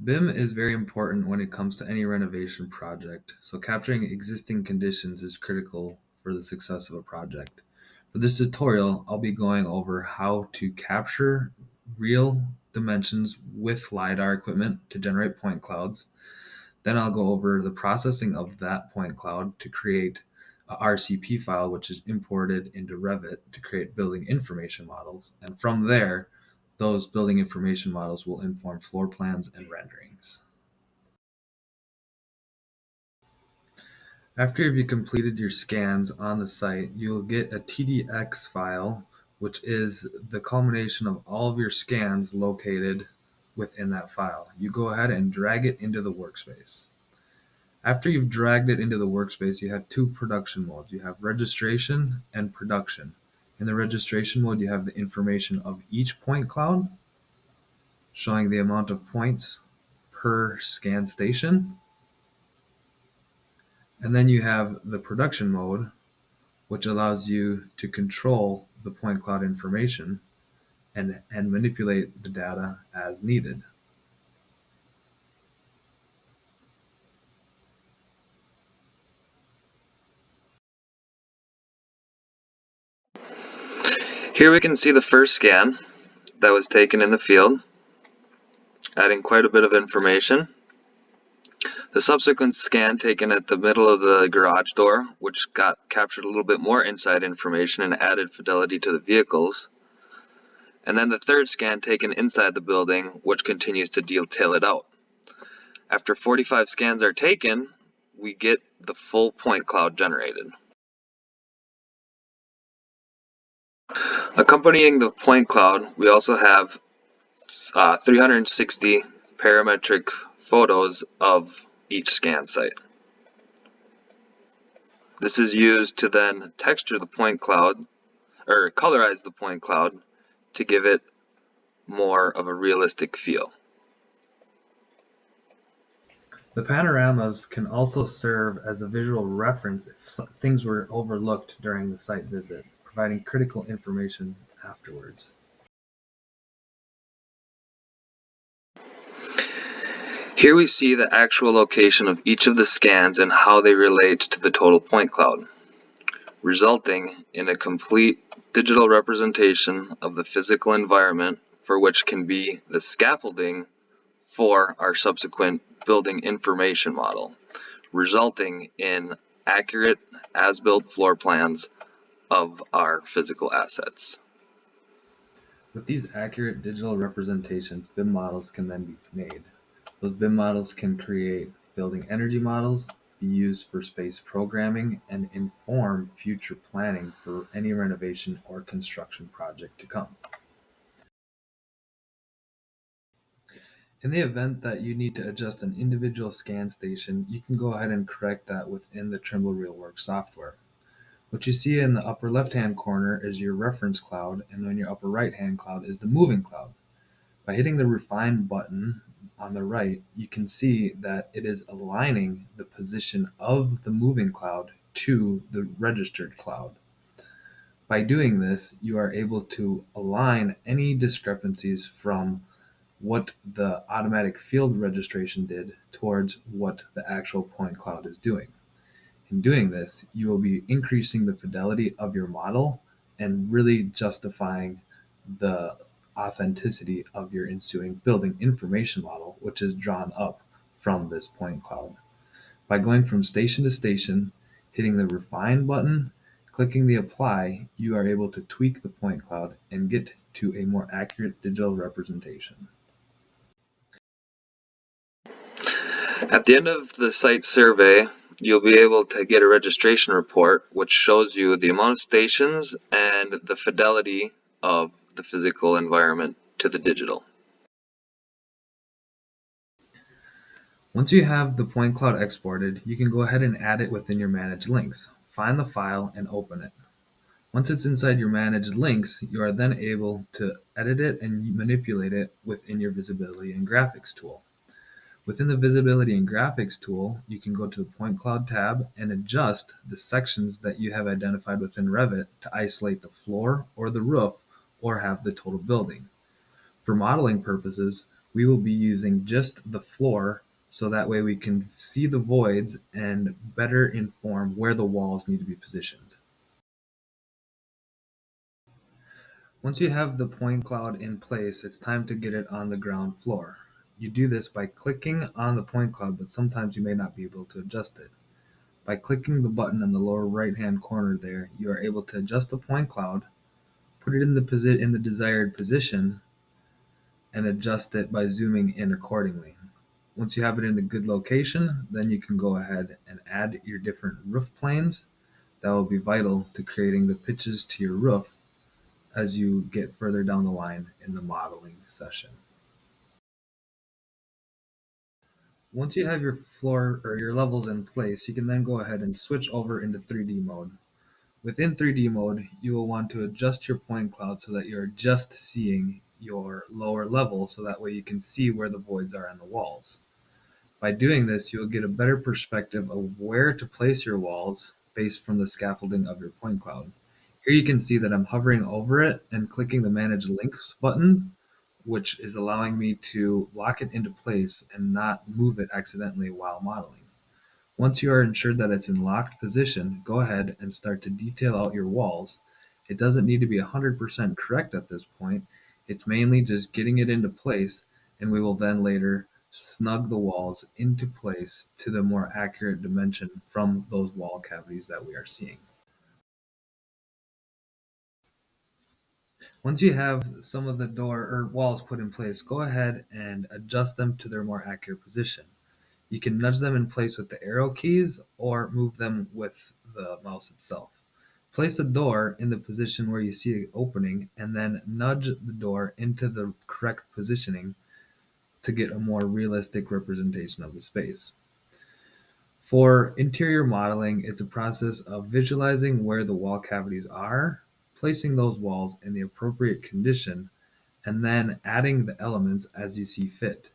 BIM is very important when it comes to any renovation project, so capturing existing conditions is critical for the success of a project. For this tutorial, I'll be going over how to capture real dimensions with LiDAR equipment to generate point clouds. Then I'll go over the processing of that point cloud to create a RCP file, which is imported into Revit to create building information models. And from there, those building information models will inform floor plans and renderings. After you've completed your scans on the site, you'll get a TDX file, which is the culmination of all of your scans located within that file. You go ahead and drag it into the workspace. After you've dragged it into the workspace, you have two production modes. You have registration and production. In the registration mode, you have the information of each point cloud, showing the amount of points per scan station. And then you have the production mode, which allows you to control the point cloud information and manipulate the data as needed. Here we can see the first scan that was taken in the field, adding quite a bit of information. The subsequent scan taken at the middle of the garage door, which captured a little bit more inside information and added fidelity to the vehicles. And then the third scan taken inside the building, which continues to detail it out. After 45 scans are taken, we get the full point cloud generated. Accompanying the point cloud, we also have 360 parametric photos of each scan site. This is used to then texture the point cloud, or colorize the point cloud, to give it more of a realistic feel. The panoramas can also serve as a visual reference if things were overlooked during the site visit, providing critical information afterwards. Here we see the actual location of each of the scans and how they relate to the total point cloud, resulting in a complete digital representation of the physical environment, for which can be the scaffolding for our subsequent building information model, resulting in accurate as-built floor plans of our physical assets. With these accurate digital representations, BIM models can then be made. Those BIM models can create building energy models, be used for space programming, and inform future planning for any renovation or construction project to come. In the event that you need to adjust an individual scan station, you can go ahead and correct that within the Trimble RealWorks software. What you see in the upper left-hand corner is your reference cloud, and on your upper right-hand cloud is the moving cloud. By hitting the Refine button on the right, you can see that it is aligning the position of the moving cloud to the registered cloud. By doing this, you are able to align any discrepancies from what the automatic field registration did towards what the actual point cloud is doing. In doing this, you will be increasing the fidelity of your model and really justifying the authenticity of your ensuing building information model, which is drawn up from this point cloud. By going from station to station, hitting the Refine button, clicking the Apply, you are able to tweak the point cloud and get to a more accurate digital representation. At the end of the site survey, you'll be able to get a registration report which shows you the amount of stations and the fidelity of the physical environment to the digital. Once you have the point cloud exported, you can go ahead and add it within your managed links. Find the file and open it. Once it's inside your managed links, you are then able to edit it and manipulate it within your visibility and graphics tool. Within the visibility and graphics tool, you can go to the point cloud tab and adjust the sections that you have identified within Revit to isolate the floor or the roof or have the total building. For modeling purposes, We will be using just the floor so that way we can see the voids and better inform where the walls need to be positioned. Once you have the point cloud in place, it's time to get it on the ground floor. You do this by clicking on the point cloud, but sometimes you may not be able to adjust it. By clicking the button in the lower right hand corner there, you are able to adjust the point cloud, put it in the desired position, and adjust it by zooming in accordingly. Once you have it in a good location, then you can go ahead and add your different roof planes. That will be vital to creating the pitches to your roof as you get further down the line in the modeling session. Once you have your floor or your levels in place, you can then go ahead and switch over into 3D mode. Within 3D mode, you will want to adjust your point cloud so that you're just seeing your lower level so that way you can see where the voids are in the walls. By doing this, you'll get a better perspective of where to place your walls based from the scaffolding of your point cloud. Here you can see that I'm hovering over it and clicking the Manage Links button, which is allowing me to lock it into place and not move it accidentally while modeling. Once you are ensured that it's in locked position, go ahead and start to detail out your walls. It doesn't need to be 100% correct at this point. It's mainly just getting it into place, and we will then later snug the walls into place to the more accurate dimension from those wall cavities that we are seeing. Once you have some of the door or walls put in place, go ahead and adjust them to their more accurate position. You can nudge them in place with the arrow keys or move them with the mouse itself. Place the door in the position where you see it opening and then nudge the door into the correct positioning to get a more realistic representation of the space. For interior modeling, it's a process of visualizing where the wall cavities are, placing those walls in the appropriate condition, and then adding the elements as you see fit.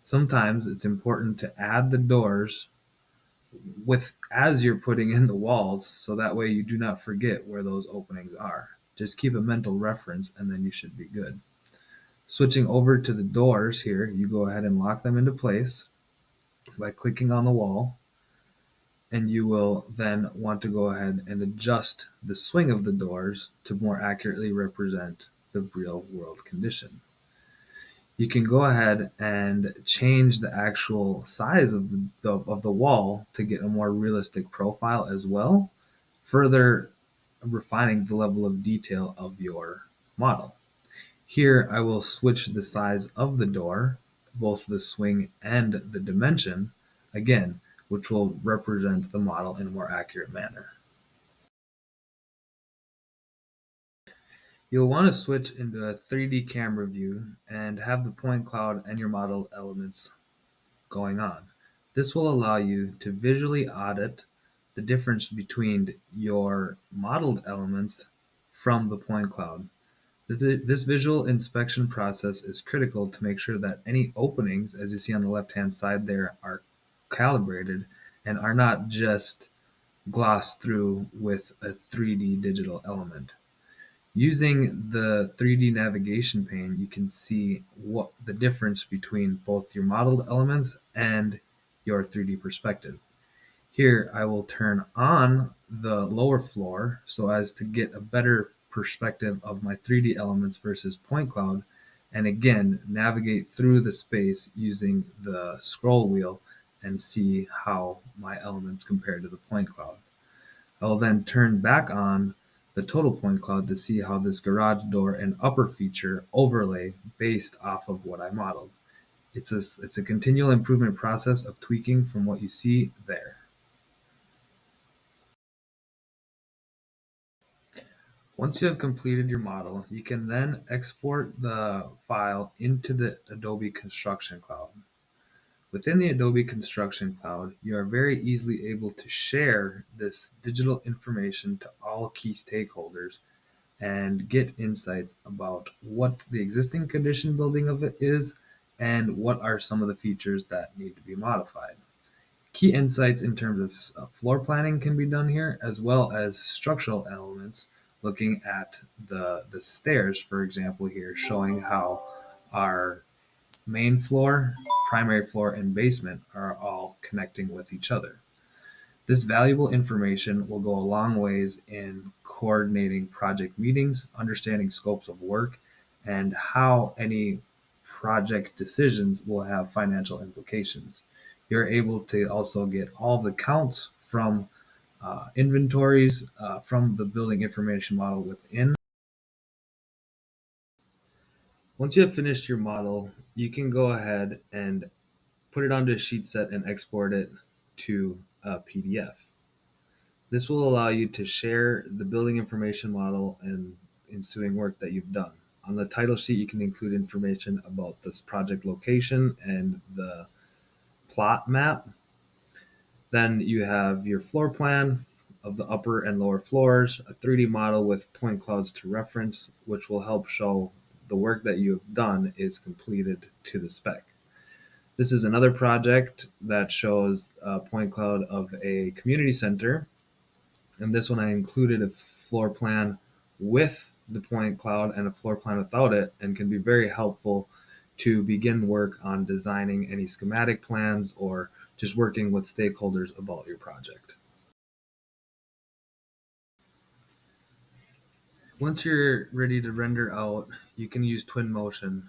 Sometimes it's important to add the doors with as you're putting in the walls so that way you do not forget where those openings are. Just keep a mental reference and then you should be good. Switching over to the doors here, you go ahead and lock them into place by clicking on the wall, and you will then want to go ahead and adjust the swing of the doors to more accurately represent the real world condition. You can go ahead and change the actual size of the wall to get a more realistic profile as well, further refining the level of detail of your model. Here I will switch the size of the door, both the swing and the dimension, again, which will represent the model in a more accurate manner. You'll want to switch into a 3D camera view and have the point cloud and your model elements going on. This will allow you to visually audit the difference between your modeled elements from the point cloud. This visual inspection process is critical to make sure that any openings, as you see on the left-hand side there, are calibrated and are not just glossed through with a 3D digital element. Using the 3D navigation pane, you can see what the difference between both your modeled elements and your 3D perspective. Here, I will turn on the lower floor so as to get a better perspective of my 3D elements versus point cloud, and again, navigate through the space using the scroll wheel and see how my elements compare to the point cloud. I will then turn back on the total point cloud to see how this garage door and upper feature overlay based off of what I modeled. It's a continual improvement process of tweaking from what you see there. Once you have completed your model, you can then export the file into the Adobe Construction Cloud. Within the Adobe Construction Cloud, you are very easily able to share this digital information to all key stakeholders and get insights about what the existing condition building of it is and what are some of the features that need to be modified. Key insights in terms of floor planning can be done here, as well as structural elements, looking at the stairs, for example, here, showing how our main floor, primary floor, and basement are all connecting with each other. This valuable information will go a long ways in coordinating project meetings, understanding scopes of work, and how any project decisions will have financial implications. You're able to also get all the counts from inventories from the building information model within. Once you have finished your model, you can go ahead and put it onto a sheet set and export it to a PDF. This will allow you to share the building information model and ensuing work that you've done. On the title sheet, you can include information about this project location and the plot map. Then you have your floor plan of the upper and lower floors, a 3D model with point clouds to reference, which will help show the work that you have done is completed to the spec. This is another project that shows a point cloud of a community center. And this one I included a floor plan with the point cloud and a floor plan without it, and can be very helpful to begin work on designing any schematic plans or just working with stakeholders about your project. Once you're ready to render out, you can use Twinmotion,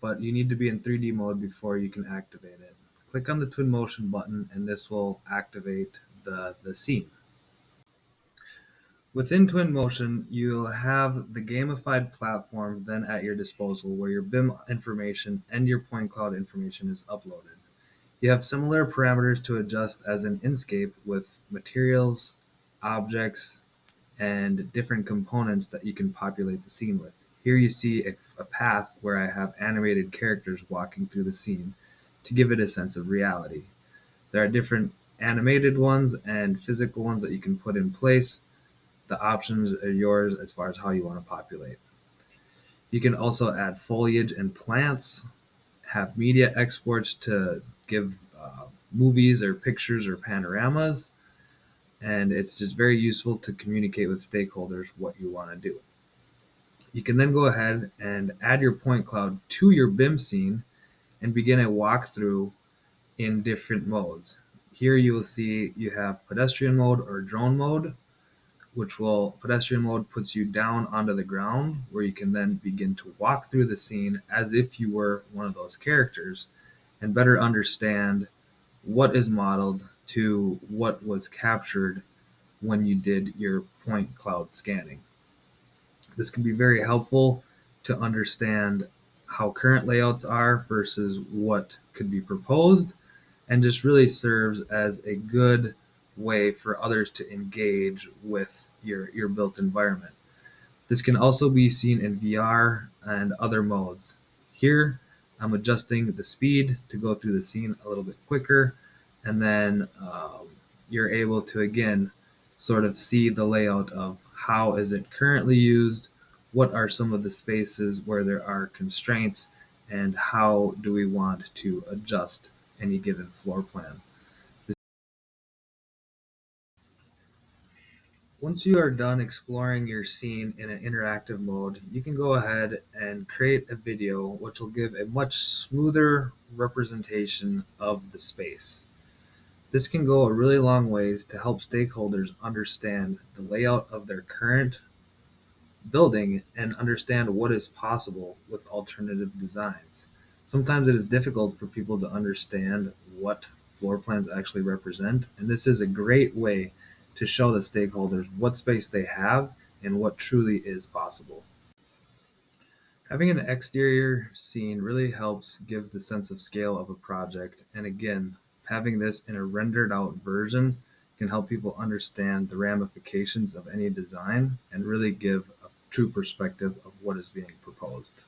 but you need to be in 3D mode before you can activate it. Click on the Twinmotion button and this will activate the scene. Within Twinmotion, you'll have the gamified platform then at your disposal where your BIM information and your point cloud information is uploaded. You have similar parameters to adjust as in Inkscape with materials, objects, and different components that you can populate the scene with. Here you see a path where I have animated characters walking through the scene to give it a sense of reality. There are different animated ones and physical ones that you can put in place. The options are yours as far as how you want to populate. You can also add foliage and plants, have media exports to give movies or pictures or panoramas, and it's just very useful to communicate with stakeholders what you want to do. You can then go ahead and add your point cloud to your BIM scene and begin a walkthrough in different modes. Here you will see you have pedestrian mode or drone mode, which will pedestrian mode puts you down onto the ground where you can then begin to walk through the scene as if you were one of those characters and better understand what is modeled to what was captured when you did your point cloud scanning. This can be very helpful to understand how current layouts are versus what could be proposed, and just really serves as a good way for others to engage with your built environment. This can also be seen in VR and other modes. Here, I'm adjusting the speed to go through the scene a little bit quicker, and then you're able to again sort of see the layout of how is it currently used, what are some of the spaces where there are constraints, and how do we want to adjust any given floor plan. Once you are done exploring your scene in an interactive mode, you can go ahead and create a video which will give a much smoother representation of the space. This can go a really long ways to help stakeholders understand the layout of their current building and understand what is possible with alternative designs. Sometimes it is difficult for people to understand what floor plans actually represent, and this is a great way to show the stakeholders what space they have and what truly is possible. Having an exterior scene really helps give the sense of scale of a project, and again, having this in a rendered out version can help people understand the ramifications of any design and really give a true perspective of what is being proposed.